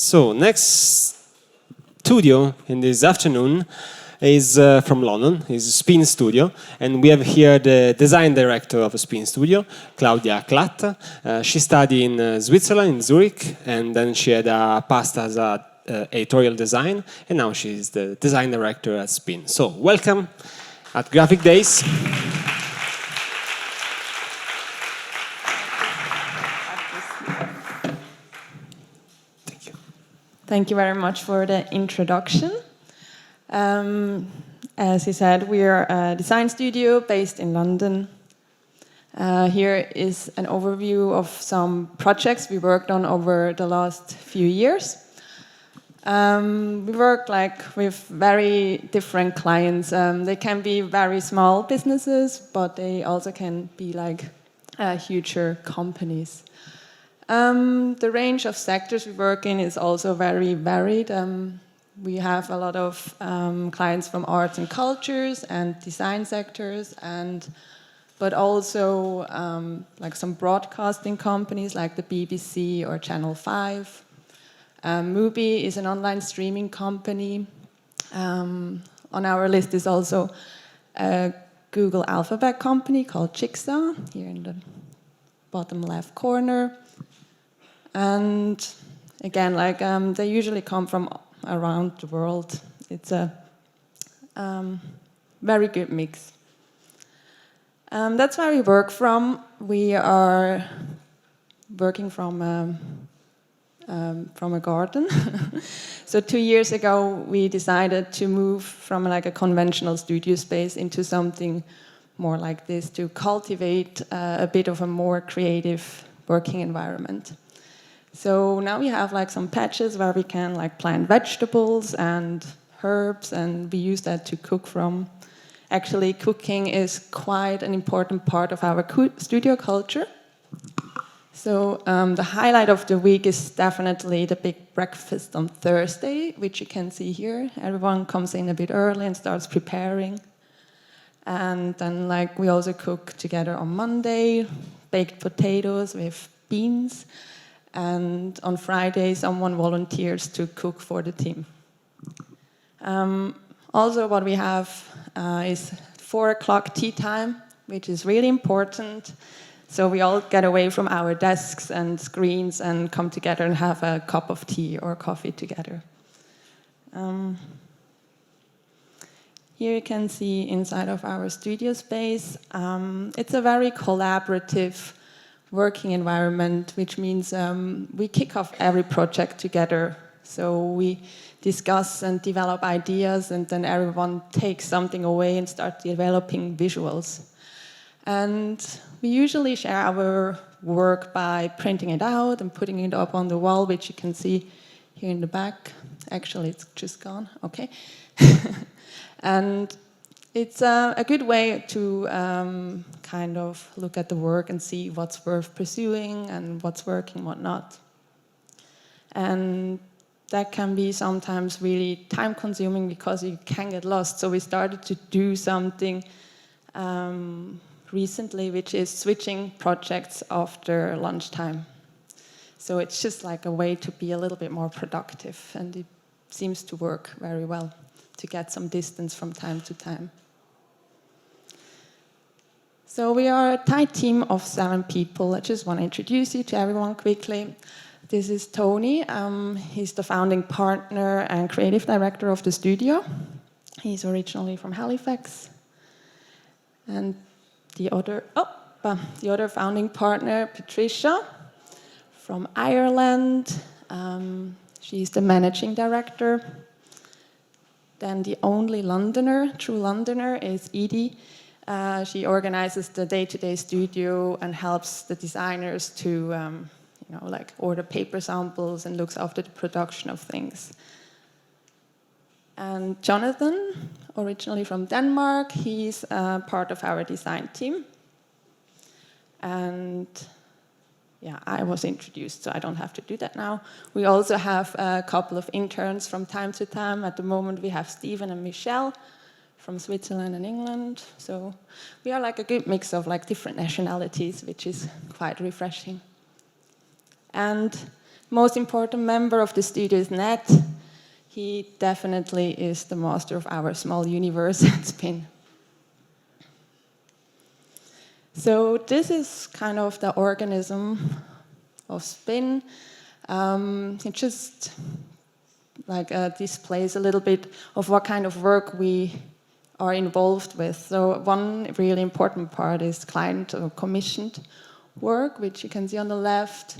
So next studio in this afternoon is from London, is Spin Studio, and we have here the design director of a Spin Studio, Claudia Klatt. She studied in Switzerland, in Zurich, and then she had a past as a editorial design, and now she's the design director at Spin. So welcome at Graphic Days. Thank you very much for the introduction. As he said, we are a design studio based in London. Here is an overview of some projects we worked on over the last few years. We work with very different clients. They can be very small businesses, but they also can be huger companies. The range of sectors we work in is also very varied. We have a lot of clients from arts and cultures and design sectors, but also some broadcasting companies like the BBC or Channel 5. Mubi is an online streaming company. On our list is also a Google Alphabet company called Jigsaw, here in the bottom left corner. And again, they usually come from around the world. It's a very good mix. That's where we work from. We are working from a garden. So 2 years ago, we decided to move from a conventional studio space into something more like this, to cultivate a bit of a more creative working environment. So now we have some patches where we can plant vegetables and herbs, and we use that to cook from. Actually, cooking is quite an important part of our studio culture. So the highlight of the week is definitely the big breakfast on Thursday, which you can see here. Everyone comes in a bit early and starts preparing. And then we also cook together on Monday, baked potatoes with beans. And on Friday, someone volunteers to cook for the team. Also, what we have is 4 o'clock tea time, which is really important. So we all get away from our desks and screens and come together and have a cup of tea or coffee together. Here you can see inside of our studio space. It's a very collaborative working environment, which means we kick off every project together. So we discuss and develop ideas, and then everyone takes something away and starts developing visuals. And we usually share our work by printing it out and putting it up on the wall, which you can see here in the back. Actually, it's just gone. Okay. And it's a good way to kind of look at the work and see what's worth pursuing and what's working, what not. And that can be sometimes really time-consuming because you can get lost. So we started to do something recently, which is switching projects after lunchtime. So it's just a way to be a little bit more productive, and it seems to work very well to get some distance from time to time. So we are a tight team of 7 people. I just want to introduce you to everyone quickly. This is Tony. He's the founding partner and creative director of the studio. He's originally from Halifax. And the other founding partner, Patricia, from Ireland. She's the managing director. Then the only Londoner, true Londoner, is Edie. She organizes the day-to-day studio and helps the designers to, order paper samples and looks after the production of things. And Jonathan, originally from Denmark, he's part of our design team. And yeah, I was introduced, so I don't have to do that now. We also have a couple of interns from time to time. At the moment, we have Stephen and Michelle from Switzerland and England. So we are a good mix of different nationalities, which is quite refreshing. And most important member of the studio is Ned. He definitely is the master of our small universe at Spin. So this is kind of the organism of Spin. It just displays a little bit of what kind of work we are involved with. So one really important part is client or commissioned work, which you can see on the left.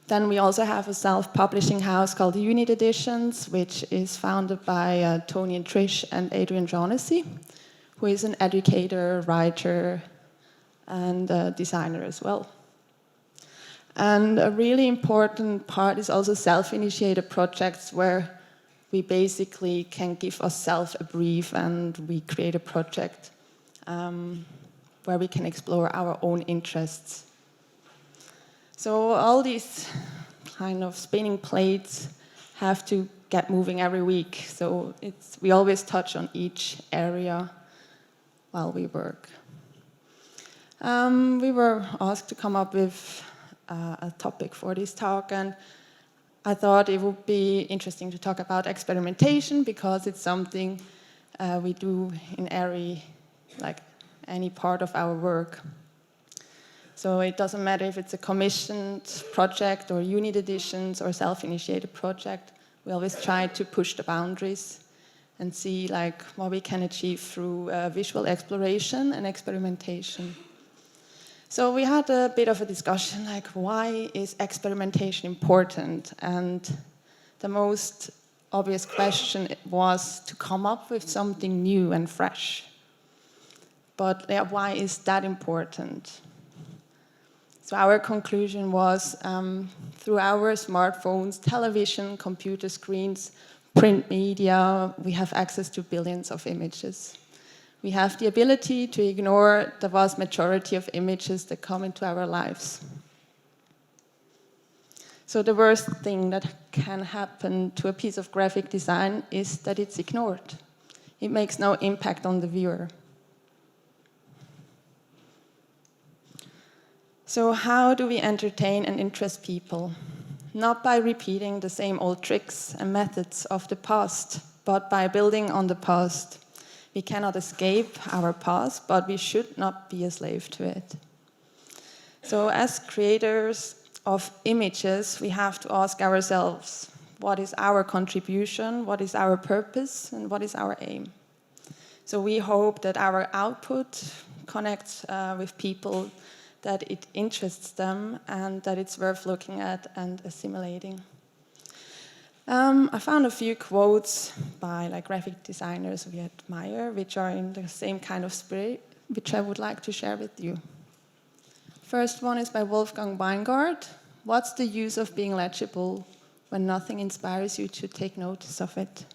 Then we also have a self-publishing house called Unit Editions, which is founded by Tony and Trish and Adrian Shaughnessy, who is an educator, writer, and a designer as well. And a really important part is also self-initiated projects where we basically can give ourselves a brief and we create a project where we can explore our own interests. So all these kind of spinning plates have to get moving every week. So we always touch on each area while we work. We were asked to come up with a topic for this talk, and I thought it would be interesting to talk about experimentation because it's something we do in any part of our work. So it doesn't matter if it's a commissioned project or unit editions or self-initiated project. We always try to push the boundaries and see what we can achieve through visual exploration and experimentation. So we had a bit of a discussion, why is experimentation important? And the most obvious question was to come up with something new and fresh. But why is that important? So our conclusion was, through our smartphones, television, computer screens, print media, we have access to billions of images. We have the ability to ignore the vast majority of images that come into our lives. So the worst thing that can happen to a piece of graphic design is that it's ignored. It makes no impact on the viewer. So how do we entertain and interest people? Not by repeating the same old tricks and methods of the past, but by building on the past. We cannot escape our past, but we should not be a slave to it. So as creators of images, we have to ask ourselves, what is our contribution, what is our purpose, and what is our aim? So we hope that our output connects with people, that it interests them, and that it's worth looking at and assimilating. I found a few quotes by graphic designers we admire, which are in the same kind of spirit, which I would like to share with you. First one is by Wolfgang Weingart. What's the use of being legible when nothing inspires you to take notice of it?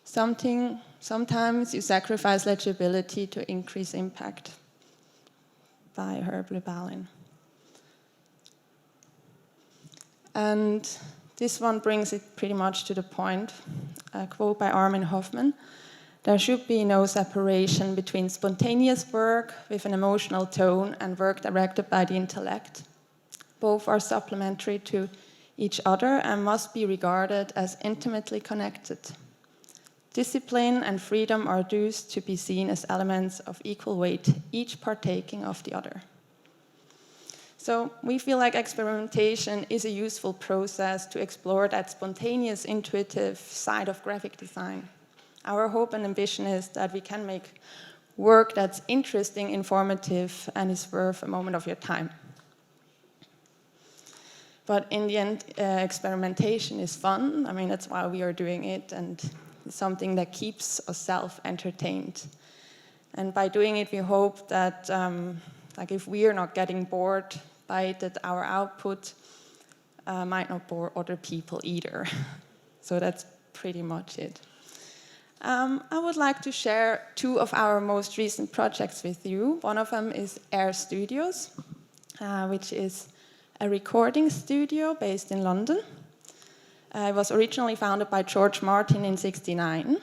Sometimes you sacrifice legibility to increase impact, by Herb Lubalin. And this one brings it pretty much to the point. A quote by Armin Hoffman. There should be no separation between spontaneous work with an emotional tone and work directed by the intellect. Both are supplementary to each other and must be regarded as intimately connected. Discipline and freedom are due to be seen as elements of equal weight, each partaking of the other. So we feel like experimentation is a useful process to explore that spontaneous, intuitive side of graphic design. Our hope and ambition is that we can make work that's interesting, informative, and is worth a moment of your time. But in the end, experimentation is fun. I mean, that's why we are doing it, and it's something that keeps us self-entertained. And by doing it, we hope that, if we are not getting bored by it, that our output might not bore other people either. So that's pretty much it. I would like to share two of our most recent projects with you. One of them is Air Studios, which is a recording studio based in London. It was originally founded by George Martin in '69.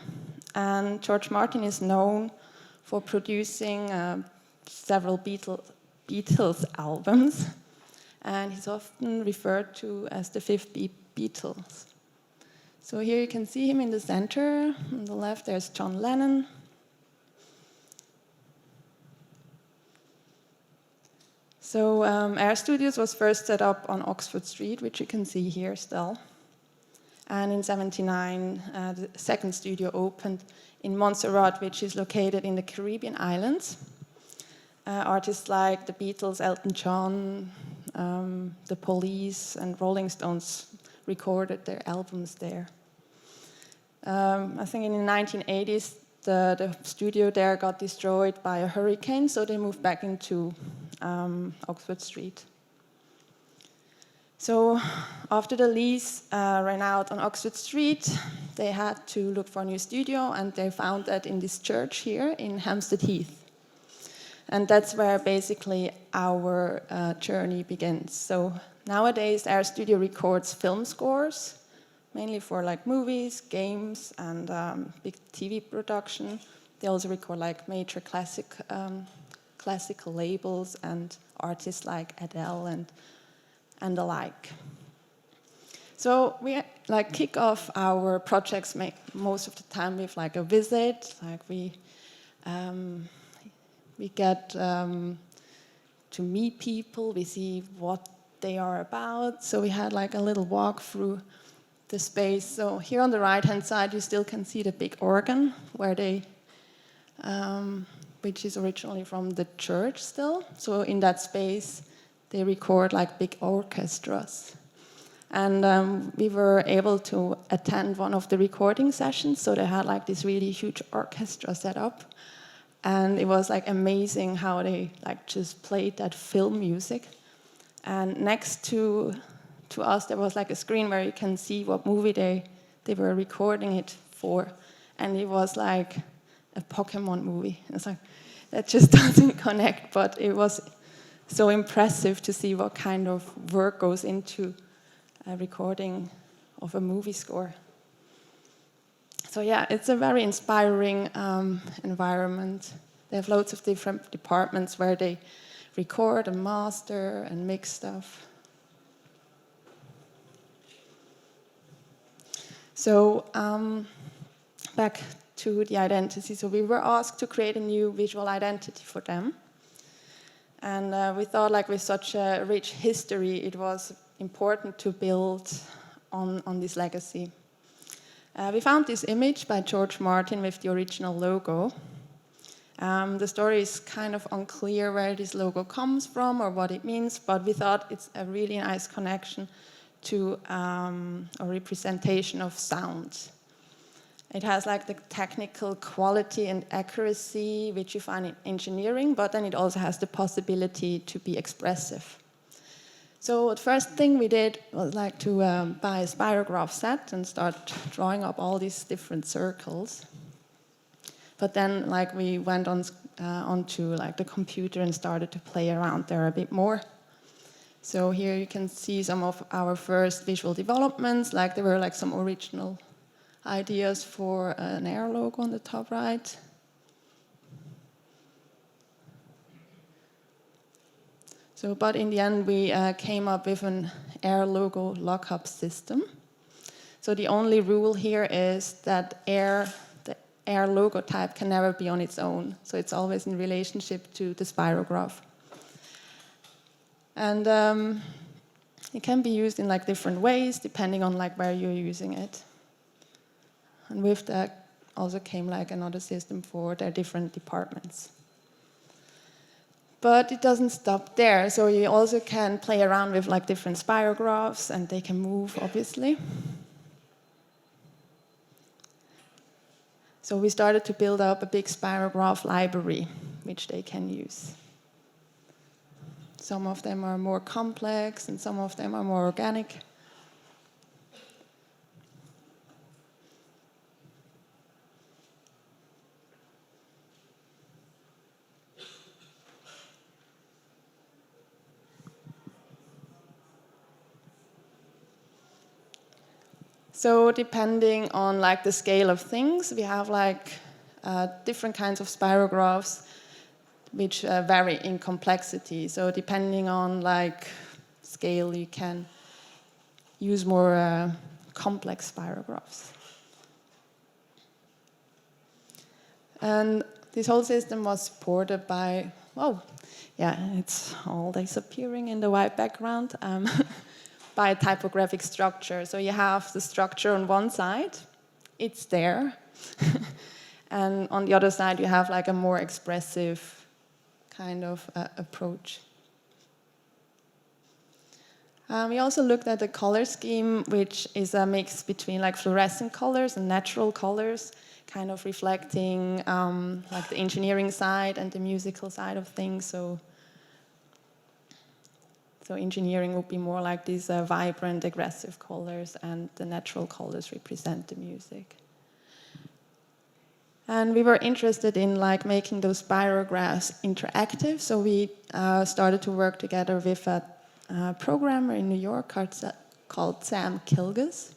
And George Martin is known for producing several Beatles albums, and he's often referred to as the fifth Beatles. So here you can see him in the center. On the left, there's John Lennon. So Air Studios was first set up on Oxford Street, which you can see here still. And in '79, the second studio opened in Montserrat, which is located in the Caribbean islands. Artists like the Beatles, Elton John, the Police, and Rolling Stones recorded their albums there. I think in the 1980s, the studio there got destroyed by a hurricane, so they moved back into Oxford Street. So after the lease ran out on Oxford Street, they had to look for a new studio, and they found that in this church here in Hampstead Heath. And that's where basically our journey begins. So nowadays, our studio records film scores, mainly for like movies, games, and big TV production. They also record like major classical labels and artists like Adele and the like. So we like kick off our projects most of the time with like a visit. Like we get to meet people. We see what they are about. So we had like a little walk through the space. So here on the right-hand side, you still can see the big organ where they, which is originally from the church still. So in that space, they record like big orchestras. And we were able to attend one of the recording sessions. So they had like this really huge orchestra set up. And it was like amazing how they like just played that film music. And next to us, there was like a screen where you can see what movie they were recording it for. And it was like a Pokemon movie. It's like, that just doesn't connect, but it was so impressive to see what kind of work goes into a recording of a movie score. So yeah, it's a very inspiring environment. They have loads of different departments where they record and master and mix stuff. So back to the identity. So we were asked to create a new visual identity for them. And we thought like with such a rich history, it was important to build on this legacy. We found this image by George Martin with the original logo. The story is kind of unclear where this logo comes from or what it means, but we thought it's a really nice connection to a representation of sound. It has like the technical quality and accuracy which you find in engineering, but then it also has the possibility to be expressive. So the first thing we did was like to buy a spirograph set and start drawing up all these different circles. But then like we went onto like the computer and started to play around there a bit more. So here you can see some of our first visual developments. Like there were like some original ideas for an Air logo on the top right. So, but in the end, we came up with an Air logo lockup system. So the only rule here is that the Air logo type can never be on its own. So it's always in relationship to the spirograph. And it can be used in like different ways, depending on like where you're using it. And with that also came like another system for their different departments. But it doesn't stop there. So you also can play around with like different spirographs, and they can move, obviously. So we started to build up a big spirograph library, which they can use. Some of them are more complex, and some of them are more organic. So depending on like the scale of things, we have like different kinds of spirographs which vary in complexity. So depending on like scale, you can use more complex spirographs. And this whole system was supported by, oh, yeah, it's all disappearing in the white background, by a typographic structure. So you have the structure on one side, it's there, and on the other side you have like a more expressive kind of approach. We also looked at the color scheme, which is a mix between like fluorescent colors and natural colors, kind of reflecting like the engineering side and the musical side of things. So engineering would be more like these vibrant, aggressive colors, and the natural colors represent the music. And we were interested in like making those spirographs interactive, so we started to work together with a programmer in New York called Sam Kilgus.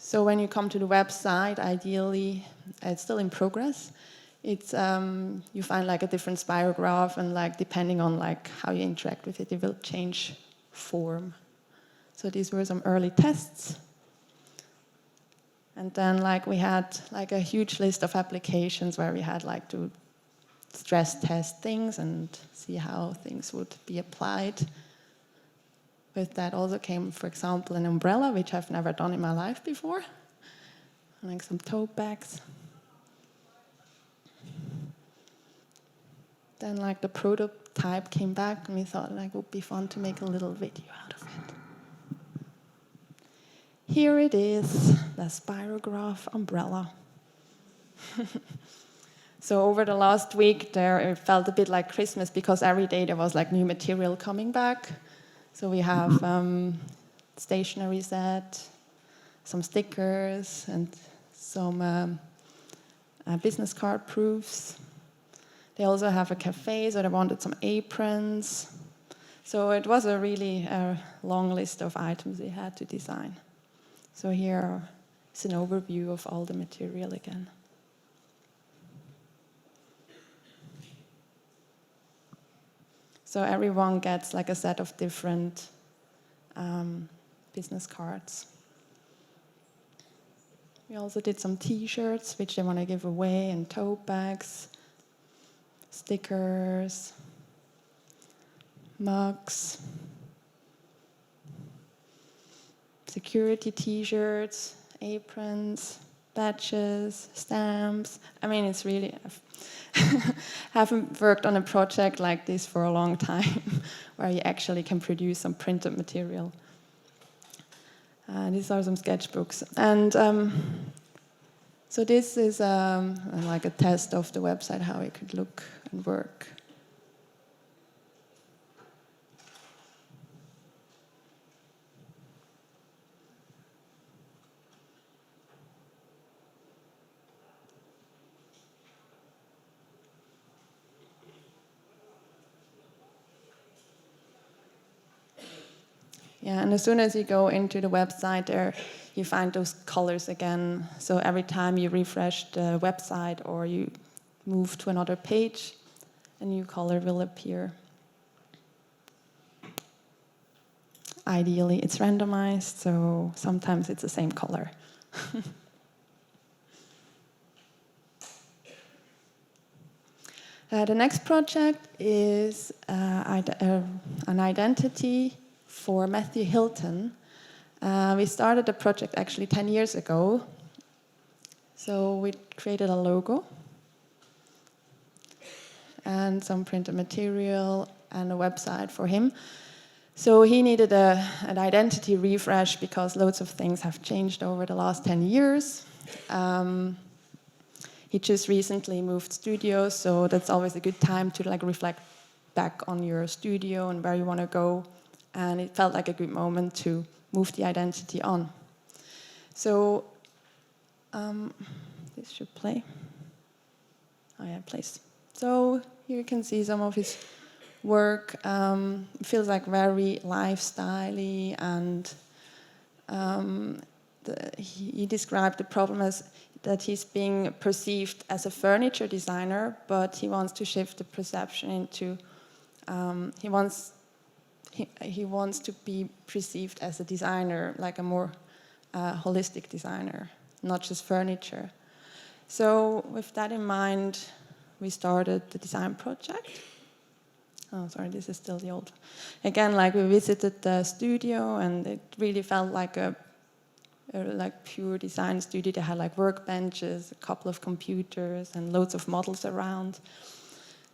So when you come to the website, ideally, it's still in progress. It's you find like a different spirograph, and like depending on like how you interact with it, it will change form. So these were some early tests. And then like we had like a huge list of applications where we had like to stress test things and see how things would be applied. With that also came, for example, an umbrella, which I've never done in my life before. Like some tote bags. Then like the prototype came back, and we thought like it would be fun to make a little video out of it. Here it is, the spirograph umbrella. So over the last week there, it felt a bit like Christmas, because every day there was like new material coming back. So we have stationery set, some stickers, and some business card proofs. They also have a cafe, so they wanted some aprons. So it was a really long list of items they had to design. So here is an overview of all the material again. So everyone gets like a set of different business cards. We also did some T-shirts, which they want to give away, and tote bags, stickers, mugs, security T-shirts, aprons, badges, stamps. I mean, it's really, haven't worked on a project like this for a long time, where you actually can produce some printed material. These are some sketchbooks. And so this is like a test of the website, how it could look and work. Yeah, and as soon as you go into the website there, you find those colors again. So every time you refresh the website or you move to another page, a new color will appear. Ideally, it's randomized, so sometimes it's the same color. The next project is an identity for Matthew Hilton. We started the project actually 10 years ago. So we created a logo and some printed material and a website for him. So he needed an identity refresh because loads of things have changed over the last 10 years. He just recently moved studios, so that's always a good time to like reflect back on your studio and where you want to go. And it felt like a good moment to move the identity on. So this should play. Oh yeah, it plays. So here you can see some of his work. It feels like very lifestyle-y, and he described the problem as that he's being perceived as a furniture designer, but he wants to shift the perception into he wants to be perceived as a designer, like a more holistic designer, not just furniture. So with that in mind, we started the design project. Oh, sorry, this is still the old. Again, like we visited the studio, and it really felt like a like pure design studio. They had like workbenches, a couple of computers, and loads of models around.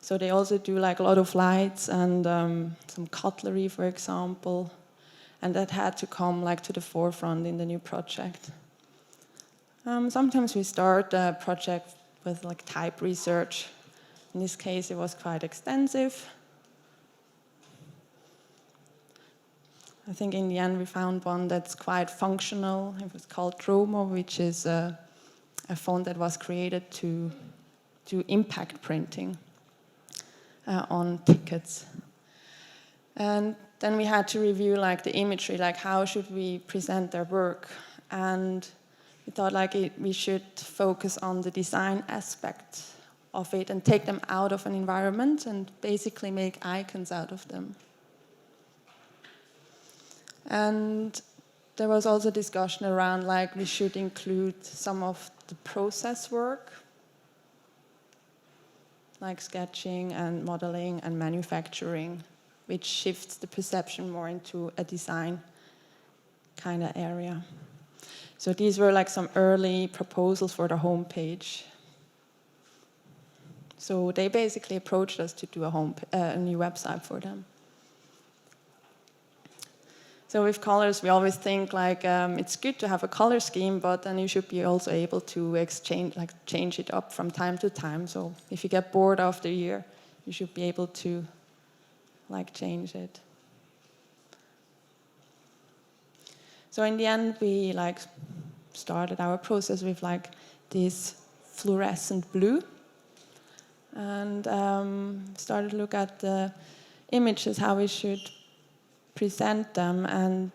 So they also do like a lot of lights and some cutlery, for example, and that had to come like to the forefront in the new project. Sometimes we start a project with like type research. In this case, it was quite extensive. I think in the end we found one that's quite functional. It was called Romo, which is a font that was created to do impact printing on tickets. And then we had to review like the imagery, like how should we present their work. And we thought like we should focus on the design aspect of it and take them out of an environment and basically make icons out of them. And there was also discussion around like we should include some of the process work, like sketching and modeling and manufacturing, which shifts the perception more into a design kind of area. So these were like some early proposals for the homepage. So they basically approached us to do a new website for them. So with colors, we always think like it's good to have a color scheme, but then you should be also able to change it up from time to time. So if you get bored after a year, you should be able to like change it. So in the end, we like started our process with like this fluorescent blue, and started to look at the images, how we should present them, and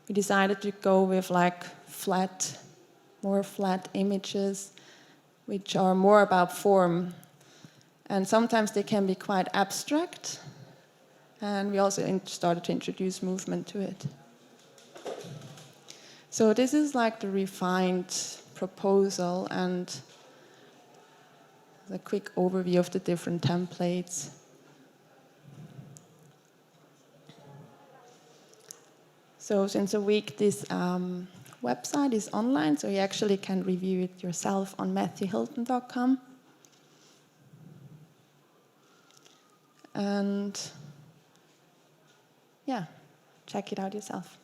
we decided to go with like more flat images, which are more about form. And sometimes they can be quite abstract, and we also started to introduce movement to it. So this is like the refined proposal and a quick overview of the different templates. So since a week, this website is online, so you actually can review it yourself on matthewhilton.com. And yeah, check it out yourself.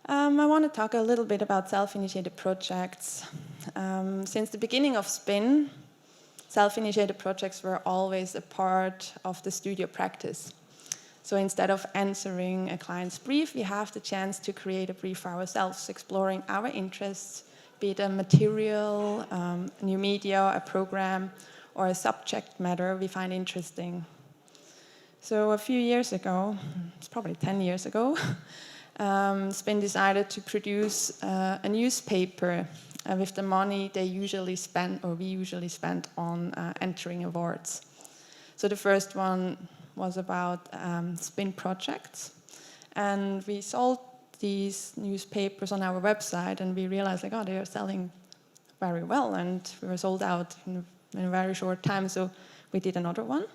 I want to talk a little bit about self-initiated projects. Since the beginning of Spin, self-initiated projects were always a part of the studio practice. So instead of answering a client's brief, we have the chance to create a brief for ourselves, exploring our interests, be it a material, a new media, a program, or a subject matter we find interesting. So a few years ago, it's probably 10 years ago, Spin decided to produce a newspaper with the money they usually spend, or we usually spend, on entering awards. So the first one was about Spin projects, and we sold these newspapers on our website, and we realized like, oh, they are selling very well, and we were sold out in a very short time. So we did another one,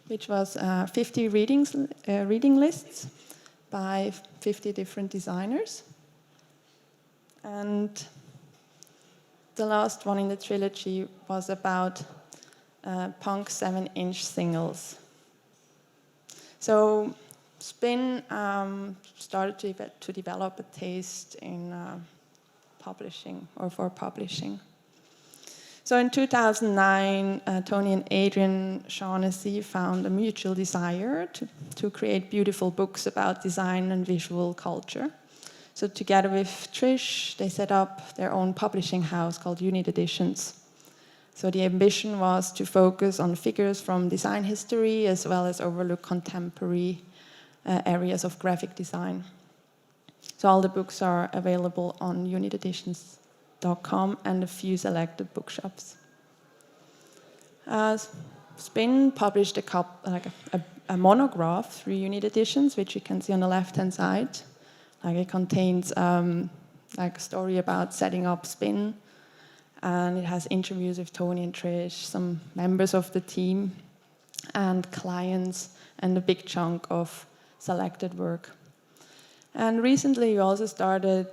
which was 50 reading lists by 50 different designers. And the last one in the trilogy was about punk 7-inch singles. So Spin started to develop a taste in publishing, or for publishing. So in 2009, Tony and Adrian Shaughnessy found a mutual desire to create beautiful books about design and visual culture. So together with Trish, they set up their own publishing house called Unit Editions. So the ambition was to focus on figures from design history as well as overlook contemporary areas of graphic design. So all the books are available on uniteditions.com and a few selected bookshops. Spin published a monograph through Unit Editions, which you can see on the left-hand side. It contains a story about setting up Spin, and it has interviews with Tony and Trish, some members of the team, and clients, and a big chunk of selected work. And recently, we also started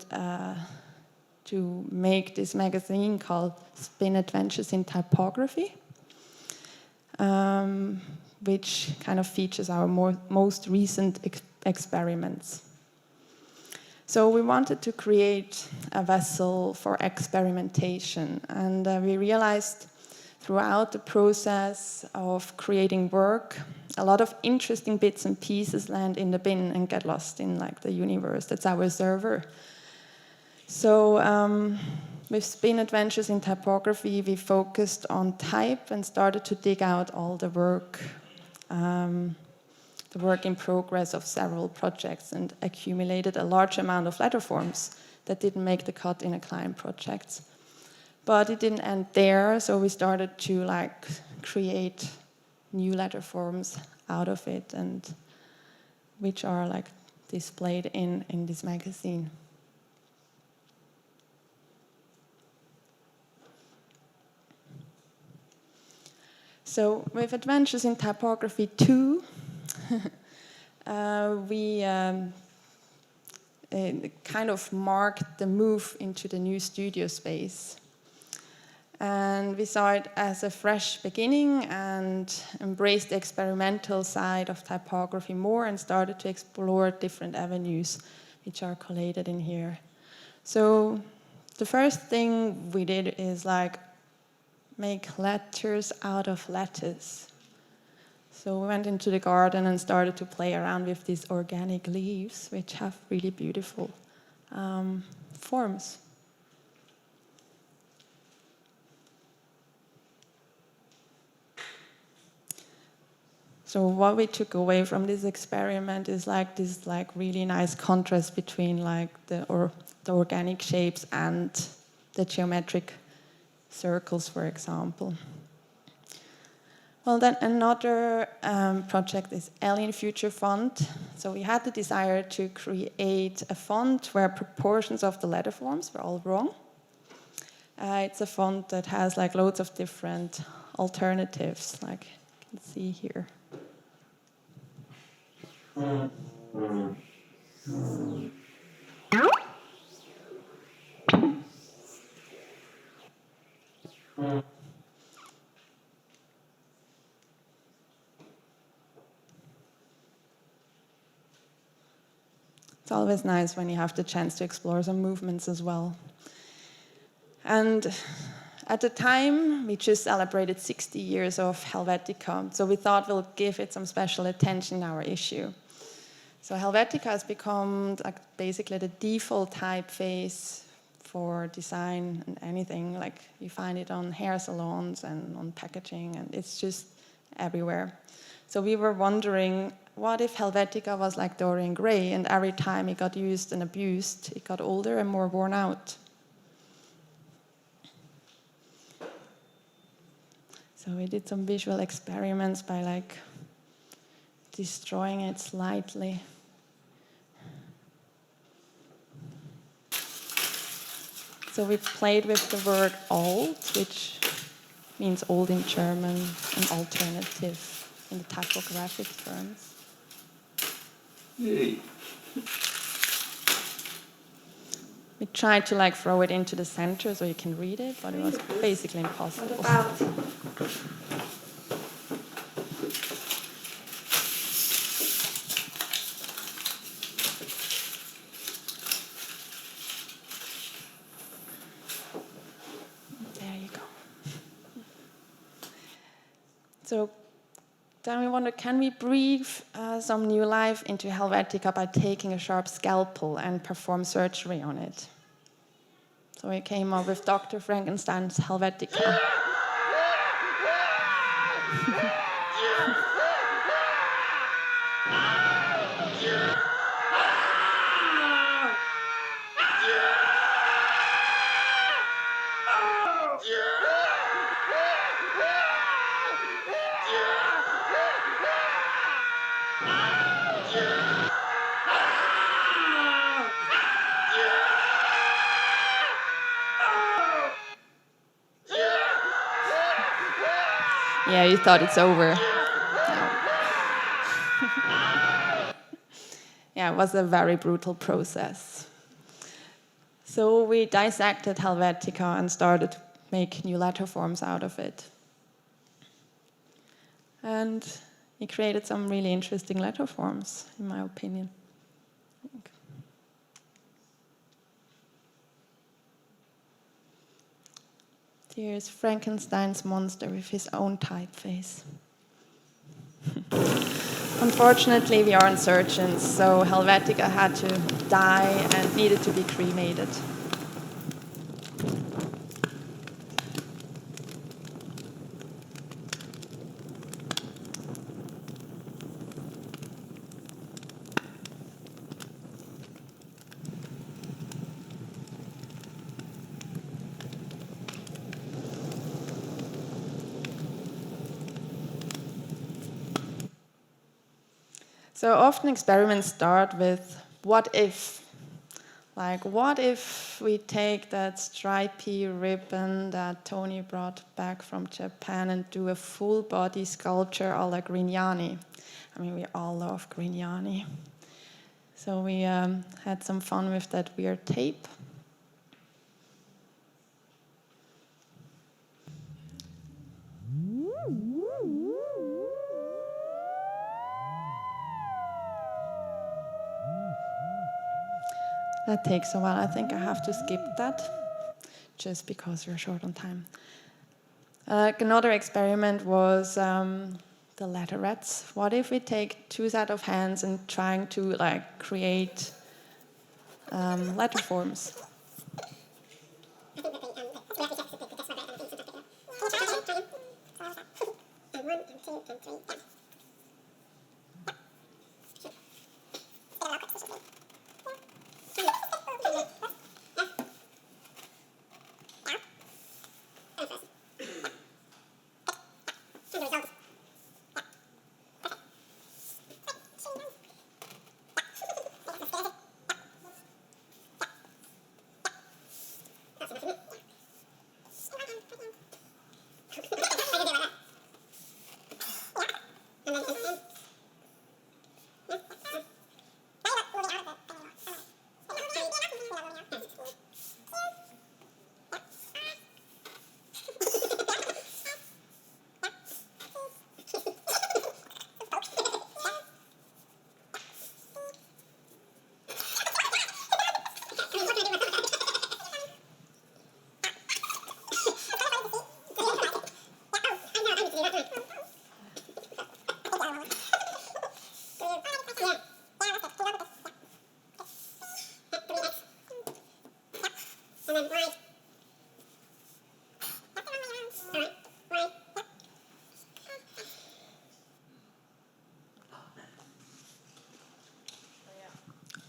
to make this magazine called Spin Adventures in Typography, which kind of features our most recent experiments. So we wanted to create a vessel for experimentation, and we realized throughout the process of creating work, a lot of interesting bits and pieces land in the bin and get lost in the universe. That's our server. So with Spin Adventures in Typography, we focused on type and started to dig out all the work in progress of several projects, and accumulated a large amount of letter forms that didn't make the cut in a client project. But it didn't end there, so we started to create new letter forms out of it, and which are displayed in this magazine. So with Adventures in Typography 2, we kind of marked the move into the new studio space. And we saw it as a fresh beginning and embraced the experimental side of typography more and started to explore different avenues, which are collated in here. So the first thing we did is make letters out of lettuce. So we went into the garden and started to play around with these organic leaves, which have really beautiful forms. So what we took away from this experiment is this really nice contrast between the organic shapes and the geometric circles, for example. Well, then another project is Alien Future Font. So we had the desire to create a font where proportions of the letter forms were all wrong. It's a font that has loads of different alternatives, like you can see here. It's always nice when you have the chance to explore some movements as well. And at the time, we just celebrated 60 years of Helvetica, so we thought we'll give it some special attention in our issue. So Helvetica has become basically the default typeface for design and anything. You find it on hair salons and on packaging, and it's just everywhere. So we were wondering, what if Helvetica was like Dorian Gray, and every time it got used and abused, it got older and more worn out? So we did some visual experiments by destroying it slightly. So we played with the word alt, which means old in German and alternative in the typographic terms. Yay. We tried to throw it into the center so you can read it, but it was basically impossible. There you go. So then we wondered, can we breathe some new life into Helvetica by taking a sharp scalpel and perform surgery on it? So we came up with Dr. Frankenstein's Helvetica. Yeah, you thought it's over. No. Yeah, it was a very brutal process. So we dissected Helvetica and started to make new letter forms out of it. And he created some really interesting letter forms, in my opinion. Here's Frankenstein's monster with his own typeface. Unfortunately, we aren't surgeons, so Helvetica had to die and needed to be cremated. So often experiments start with what if? Like, what if we take that stripy ribbon that Tony brought back from Japan and do a full body sculpture a la Grignani? I mean, we all love Grignani. So we had some fun with that weird tape. That takes a while. I think I have to skip that, just because we're short on time. Another experiment was the letterets. What if we take two sets of hands and trying to create letter forms?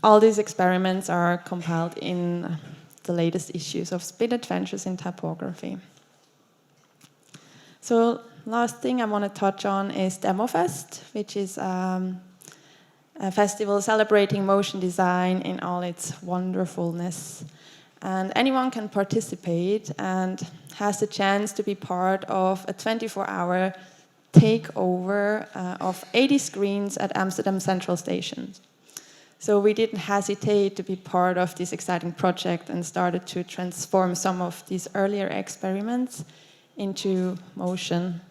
All these experiments are compiled in the latest issues of Spin Adventures in Typography. So last thing I want to touch on is DemoFest, which is a festival celebrating motion design in all its wonderfulness. And anyone can participate and has the chance to be part of a 24-hour takeover of 80 screens at Amsterdam Central Station. So we didn't hesitate to be part of this exciting project and started to transform some of these earlier experiments into motion.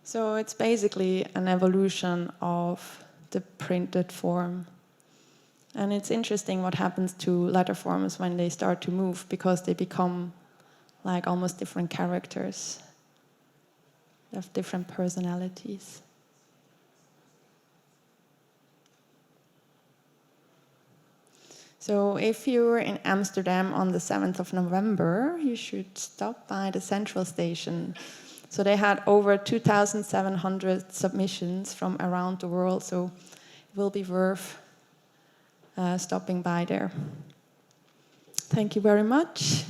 So it's basically an evolution of the printed form. And it's interesting what happens to letter forms when they start to move, because they become like almost different characters. They have different personalities. So if you're in Amsterdam on the 7th of November, you should stop by the Central Station. So they had over 2,700 submissions from around the world, so it will be worth stopping by there. Thank you very much.